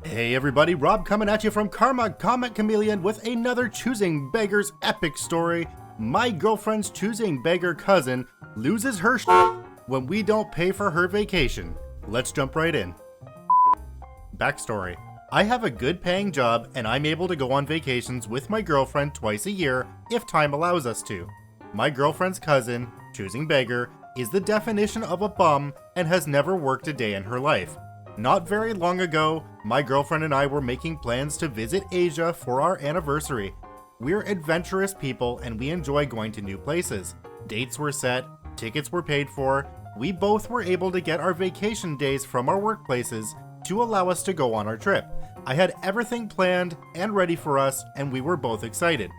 Hey everybody, Rob coming at you from Karma Comic Chameleon with another Choosing Beggars epic story. My girlfriend's choosing beggar cousin loses her when we don't pay for her vacation. Let's jump right in. Backstory. I have a good paying job and I'm able to go on vacations with my girlfriend twice a year if time allows us to. My girlfriend's cousin, choosing beggar, is the definition of a bum and has never worked a day in her life. Not very long ago, my girlfriend and I were making plans to visit Asia for our anniversary. We're adventurous people and we enjoy going to new places. Dates were set, tickets were paid for, we both were able to get our vacation days from our workplaces to allow us to go on our trip. I had everything planned and ready for us and we were both excited.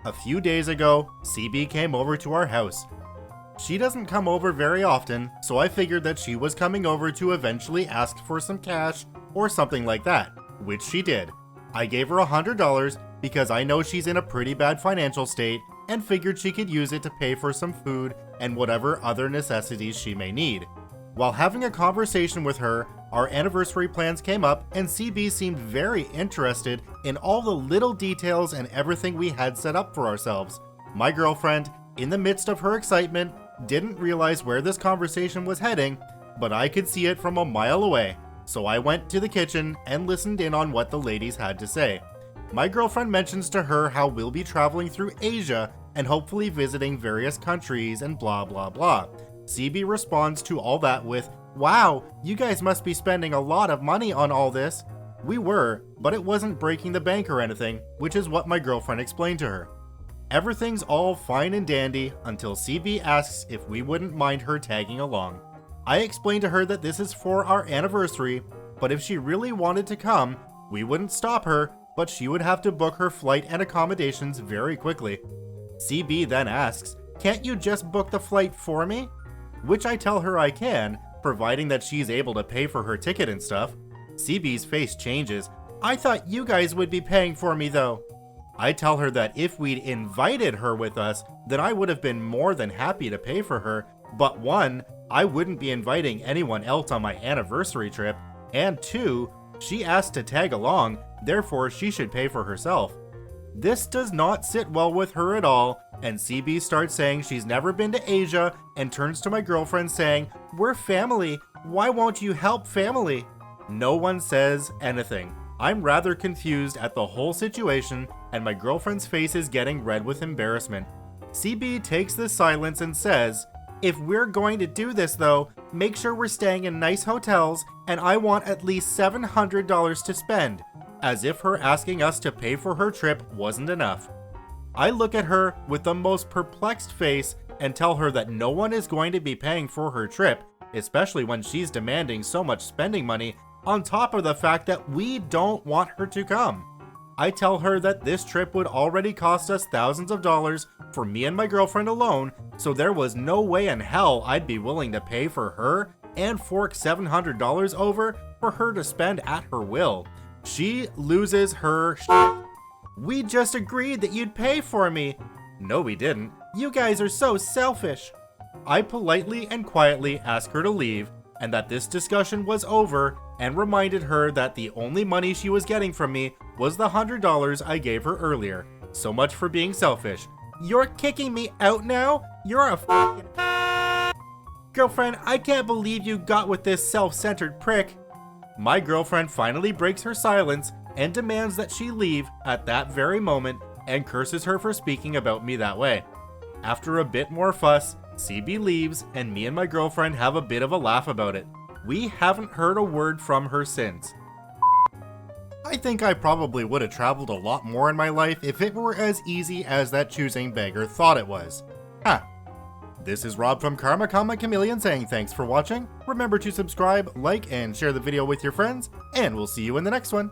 A few days ago, CB came over to our house. She doesn't come over very often, so I figured that she was coming over to eventually ask for some cash or something like that, which she did. I gave her $100 because I know she's in a pretty bad financial state and figured she could use it to pay for some food and whatever other necessities she may need. While having a conversation with her, our anniversary plans came up and CB seemed very interested in all the little details and everything we had set up for ourselves. My girlfriend, in the midst of her excitement, didn't realize where this conversation was heading, but I could see it from a mile away, so I went to the kitchen and listened in on what the ladies had to say. My girlfriend mentions to her how we'll be traveling through Asia and hopefully visiting various countries and blah blah blah. CB responds to all that with, "Wow, you guys must be spending a lot of money on all this." We were, but it wasn't breaking the bank or anything, which is what my girlfriend explained to her. Everything's all fine and dandy until CB asks if we wouldn't mind her tagging along. I explained to her that this is for our anniversary, but if she really wanted to come, we wouldn't stop her, but she would have to book her flight and accommodations very quickly. CB then asks, "Can't you just book the flight for me?" Which I tell her I can, providing that she's able to pay for her ticket and stuff. CB's face changes. "I thought you guys would be paying for me though." I tell her that if we'd invited her with us, then I would have been more than happy to pay for her, but one, I wouldn't be inviting anyone else on my anniversary trip, and two, she asked to tag along, therefore she should pay for herself. This does not sit well with her at all, and CB starts saying she's never been to Asia and turns to my girlfriend saying, "We're family, why won't you help family?" No one says anything. I'm rather confused at the whole situation, and my girlfriend's face is getting red with embarrassment. CB takes this silence and says, "If we're going to do this though, make sure we're staying in nice hotels, and I want at least $700 to spend," as if her asking us to pay for her trip wasn't enough. I look at her with the most perplexed face and tell her that no one is going to be paying for her trip, especially when she's demanding so much spending money on top of the fact that we don't want her to come. I tell her that this trip would already cost us thousands of dollars for me and my girlfriend alone, so there was no way in hell I'd be willing to pay for her and fork $700 over for her to spend at her will. She loses her shit. "We just agreed that you'd pay for me." "No, we didn't. You guys are so selfish." I politely and quietly ask her to leave and that this discussion was over, and reminded her that the only money she was getting from me was the $100 I gave her earlier. So much for being selfish. "You're kicking me out now? You're a f***ing girlfriend, I can't believe you got with this self-centered prick." My girlfriend finally breaks her silence and demands that she leave at that very moment and curses her for speaking about me that way. After a bit more fuss, CB leaves and me and my girlfriend have a bit of a laugh about it. We haven't heard a word from her since. I think I probably would have traveled a lot more in my life if it were as easy as that choosing beggar thought it was. This is Rob from Karma Comic Chameleon saying thanks for watching. Remember to subscribe, like, and share the video with your friends, and we'll see you in the next one.